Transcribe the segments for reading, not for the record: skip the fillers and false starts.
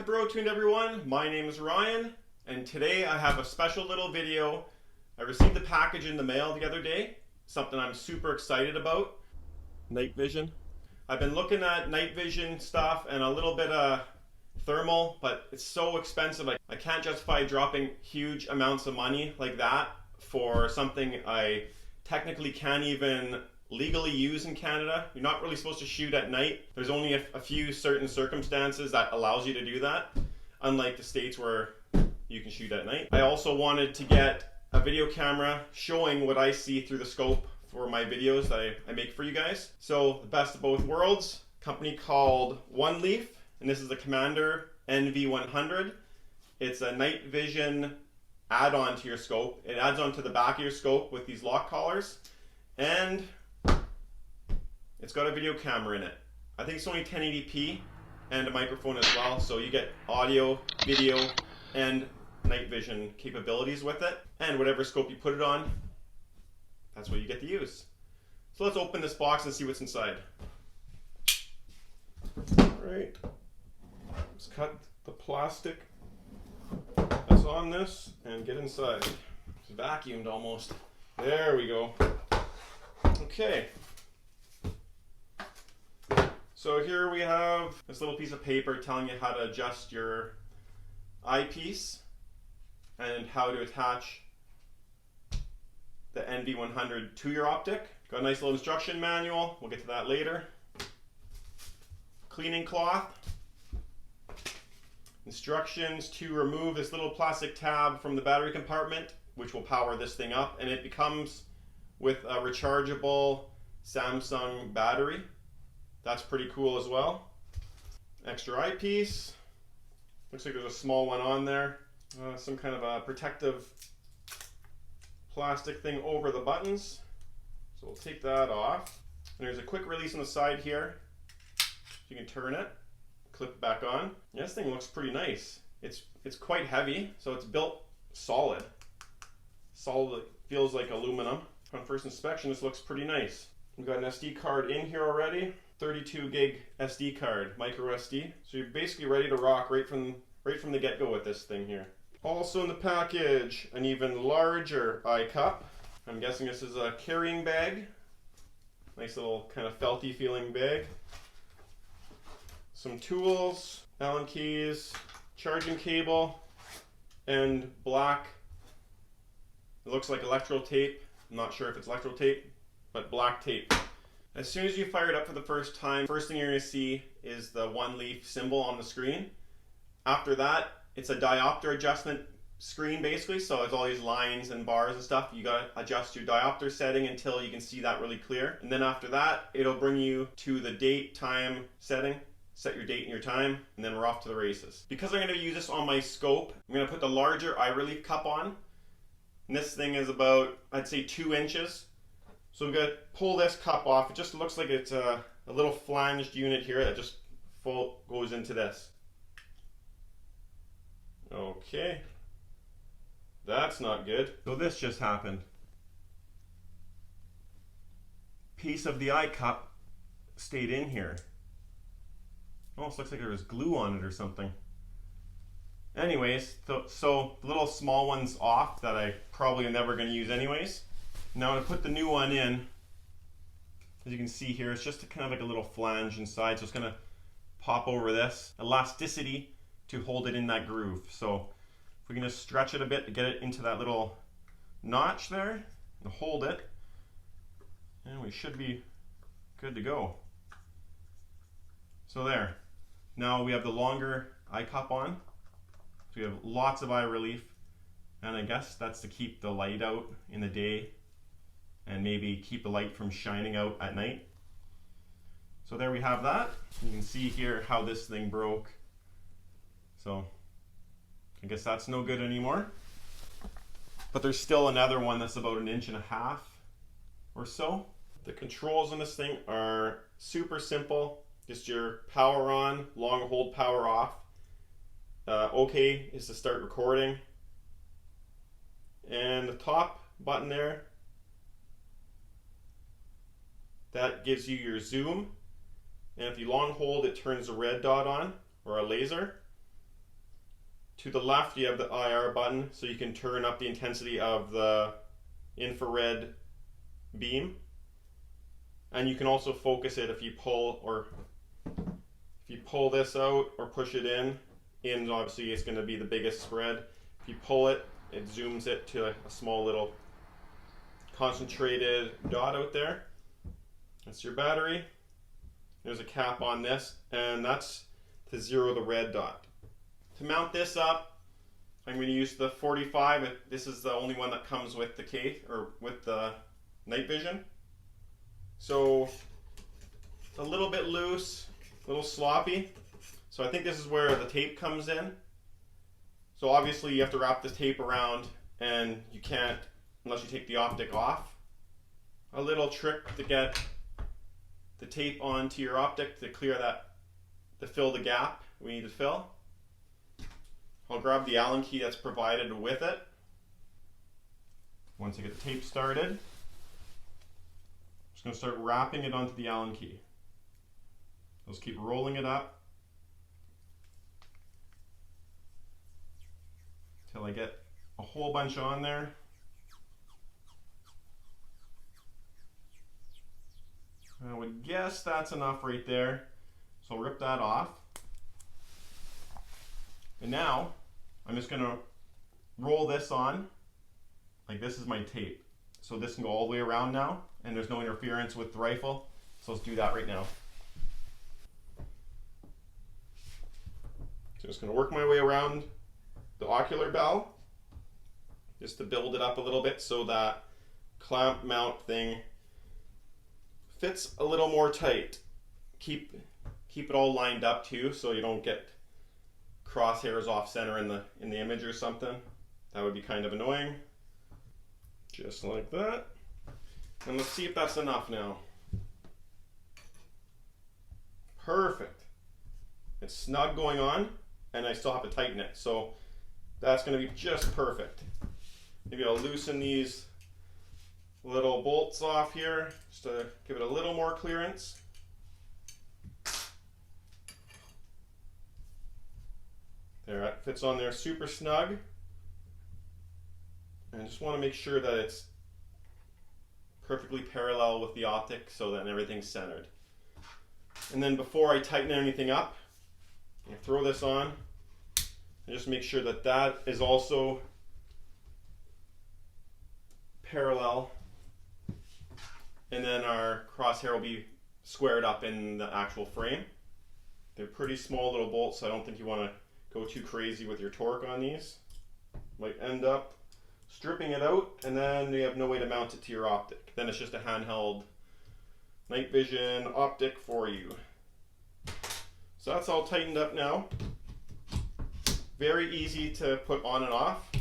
to Brotuned, everyone. My name is Ryan, and today I have a special little video. I received the package in the mail the other day, something I'm super excited about. Night vision. I've been looking at night vision stuff and a little bit of thermal, but it's so expensive. I can't justify dropping huge amounts of money like that for something I technically can't even legally use in Canada. You're not really supposed to shoot at night. There's only a few certain circumstances that allows you to do that, unlike the States where you can shoot at night. I also wanted to get a video camera showing what I see through the scope for my videos that I make for you guys. So the best of both worlds, company called Oneleaf, and this is the Commander NV100. It's a night vision add-on to your scope. It adds on to the back of your scope with these lock collars, and it's got a video camera in it. I think it's only 1080p and a microphone as well, so you get audio, video, and night vision capabilities with it. And whatever scope you put it on, that's what you get to use. So let's open this box and see what's inside. Alright, let's cut the plastic that's on this and get inside. It's vacuumed almost. There we go. Okay. So here we have this little piece of paper telling you how to adjust your eyepiece and how to attach the NV100 to your optic. Got a nice little instruction manual. We'll get to that later. Cleaning cloth. Instructions to remove this little plastic tab from the battery compartment, which will power this thing up, and it becomes with a rechargeable Samsung battery. That's pretty cool as well. Extra eyepiece. Looks like there's a small one on there. Some kind of a protective plastic thing over the buttons. So we'll take that off. And there's a quick release on the side here. You can turn it, clip it back on. Yeah, this thing looks pretty nice. It's quite heavy, so it's built solid. Solid, feels like aluminum. On first inspection, this looks pretty nice. We've got an SD card in here already. 32 gig SD card, micro SD. So you're basically ready to rock right from the get-go with this thing here. Also in the package, an even larger eye cup. I'm guessing this is a carrying bag. Nice little kind of felty feeling bag. Some tools, Allen keys, charging cable, and black, it looks like electrical tape. I'm not sure if it's electrical tape, but black tape. As soon as you fire it up for the first time, first thing you're going to see is the Oneleaf symbol on the screen. After that, it's a diopter adjustment screen basically, so it's all these lines and bars and stuff. You got to adjust your diopter setting until you can see that really clear. And then after that, it'll bring you to the date, time setting. Set your date and your time, and then we're off to the races. Because I'm going to use this on my scope, I'm going to put the larger eye relief cup on. And this thing is about, I'd say, 2 inches. So I'm going to pull this cup off. It just looks like it's a little flanged unit here that just goes into this. Okay. That's not good. So this just happened. Piece of the eye cup stayed in here. Almost looks like there was glue on it or something. Anyways, so the little small one's off that I probably am never going to use anyways. Now I'm going to put the new one in. As you can see here, it's just kind of like a little flange inside, so it's going to pop over this. Elasticity to hold it in that groove. So if we can just stretch it a bit to get it into that little notch there and hold it, and we should be good to go. So there. Now we have the longer eye cup on. So we have lots of eye relief, and I guess that's to keep the light out in the day and maybe keep the light from shining out at night. So there we have that. You can see here how this thing broke. So I guess that's no good anymore. But there's still another one that's about 1.5 inches or so. The controls on this thing are super simple. Just your power on, long hold, power off. OK is to start recording. And the top button there, that gives you your zoom. And if you long hold, it turns a red dot on, or a laser. To the left, you have the IR button, so you can turn up the intensity of the infrared beam. And you can also focus it if you pull this out or push it in. In obviously it's going to be the biggest spread. If you pull it, it zooms it to a small little concentrated dot out there. That's your battery. There's a cap on this, and that's to zero the red dot. To mount this up, I'm going to use the 45. This is the only one that comes with the case or with the night vision. So it's a little bit loose, a little sloppy. So I think this is where the tape comes in. So obviously you have to wrap the tape around, and you can't unless you take the optic off. A little trick to get the tape onto your optic to clear that, to fill the gap we need to fill. I'll grab the Allen key that's provided with it. Once I get the tape started, I'm just going to start wrapping it onto the Allen key. I'll just keep rolling it up until I get a whole bunch on there. I would guess that's enough right there. So I'll rip that off. And now I'm just going to roll this on. Like, this is my tape. So this can go all the way around now, and there's no interference with the rifle. So let's do that right now. So I'm just going to work my way around the ocular bell just to build it up a little bit so that clamp mount thing fits a little more tight. Keep it all lined up too, so you don't get crosshairs off center in the image or something. That would be kind of annoying. Just like that. And let's see if that's enough now. Perfect. It's snug going on, and I still have to tighten it. So that's going to be just perfect. Maybe I'll loosen these little bolts off here just to give it a little more clearance. There, it fits on there super snug. And I just want to make sure that it's perfectly parallel with the optic so that everything's centered. And then before I tighten anything up, I throw this on and just make sure that that is also parallel. And then our crosshair will be squared up in the actual frame. They're pretty small little bolts, so I don't think you want to go too crazy with your torque on these. Might end up stripping it out, and then you have no way to mount it to your optic. Then it's just a handheld night vision optic for you. So that's all tightened up now. Very easy to put on and off.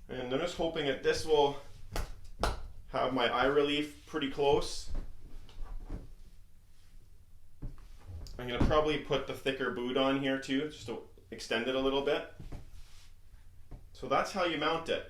And I'm just hoping that this will have my eye relief pretty close. I'm going to probably put the thicker boot on here too, just to extend it a little bit. So that's how you mount it.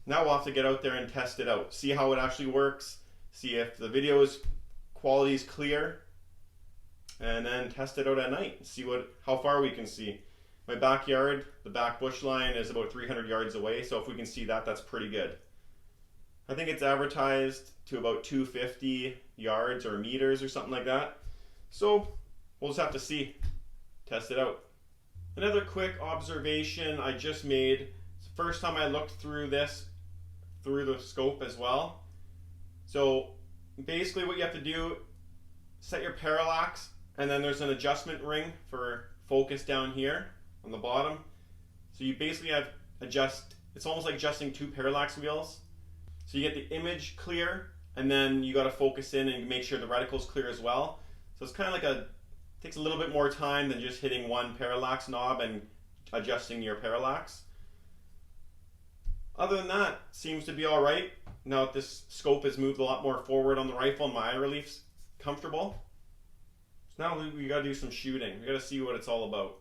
Now we'll have to get out there and test it out. See how it actually works, see if the video's quality is clear, and then test it out at night and see how far we can see. My backyard, the back bush line is about 300 yards away, so if we can see that, that's pretty good. I think it's advertised to about 250 yards or meters or something like that. So we'll just have to see, test it out. Another quick observation I just made. It's the first time I looked through this, through the scope as well. So basically what you have to do, set your parallax, and then there's an adjustment ring for focus down here on the bottom. So you basically have it's almost like adjusting two parallax wheels. So you get the image clear, and then you got to focus in and make sure the reticle's clear as well. So it's kind of like takes a little bit more time than just hitting one parallax knob and adjusting your parallax. Other than that, seems to be all right. Now that this scope has moved a lot more forward on the rifle and my eye relief's comfortable. So now we got to do some shooting. We got to see what it's all about.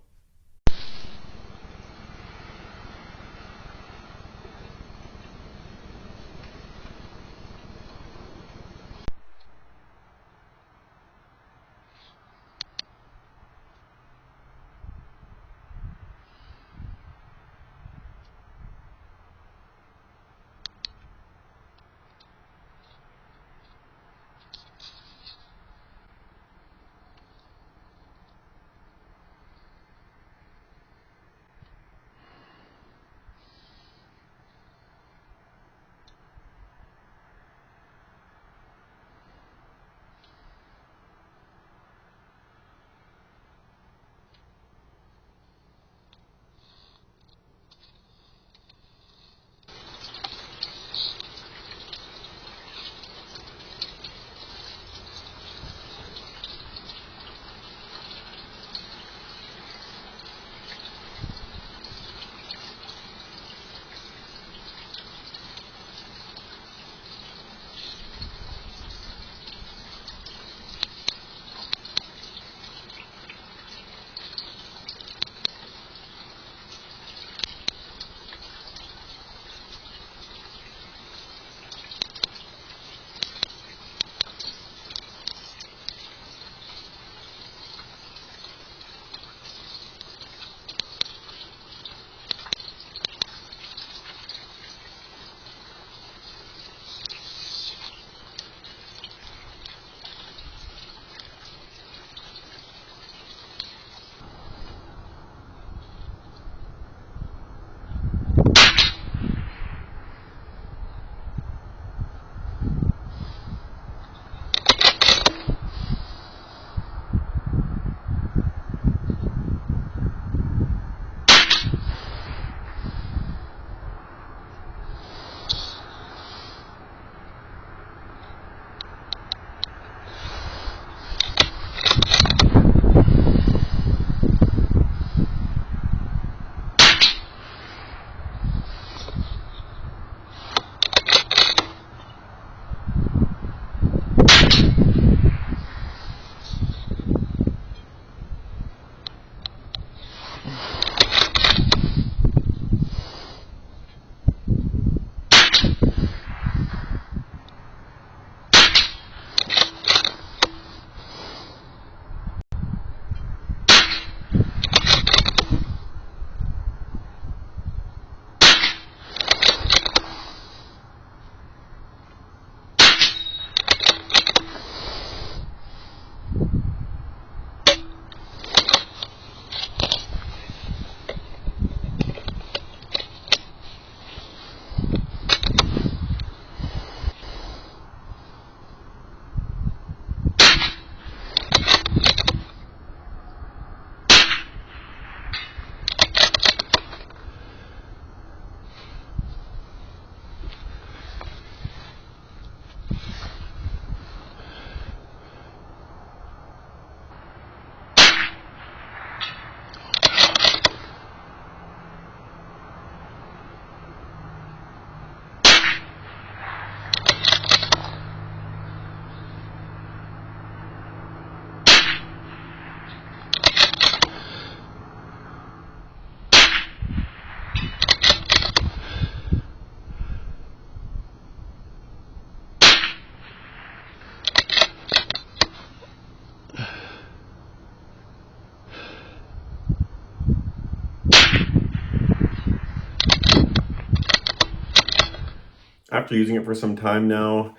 after using it for some time now,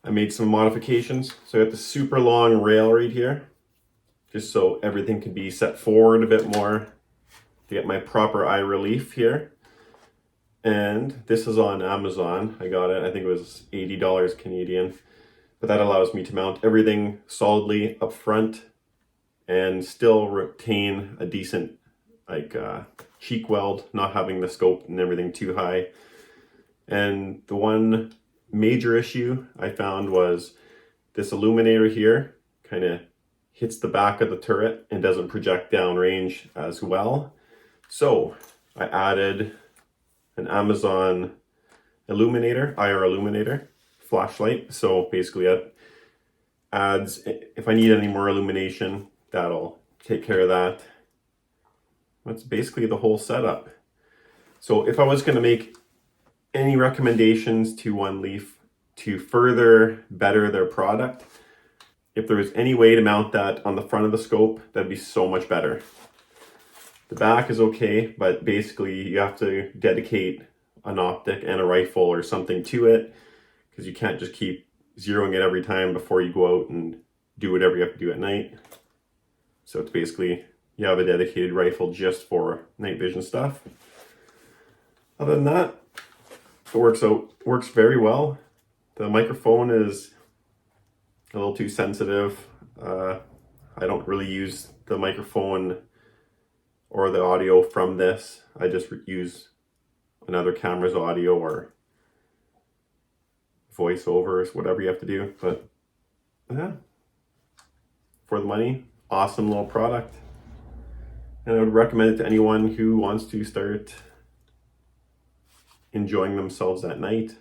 I made some modifications. So I got the super long rail right here, just so everything can be set forward a bit more to get my proper eye relief here. And this is on Amazon. I got it, I think it was $80 Canadian. But that allows me to mount everything solidly up front and still retain a decent cheek weld, not having the scope and everything too high. And the one major issue I found was this illuminator here kind of hits the back of the turret and doesn't project downrange as well. So I added an Amazon illuminator, IR illuminator, flashlight. So basically that adds, if I need any more illumination, that'll take care of that. That's basically the whole setup. So if I was going to make any recommendations to Oneleaf to further better their product, if there was any way to mount that on the front of the scope, that'd be so much better. The back is okay, but basically you have to dedicate an optic and a rifle or something to it, because you can't just keep zeroing it every time before you go out and do whatever you have to do at night. So it's basically, you have a dedicated rifle just for night vision stuff. Other than that, it works very well. The microphone is a little too sensitive. I don't really use the microphone or the audio from this. I just use another camera's audio or voiceovers, whatever you have to do. But yeah, for the money, awesome little product. And I would recommend it to anyone who wants to start enjoying themselves at night.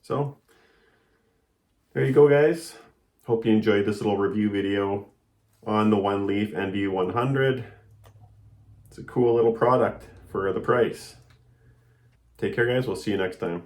So there you go, guys. Hope you enjoyed this little review video on the Oneleaf NV100. It's a cool little product for the price. Take care, guys. We'll see you next time.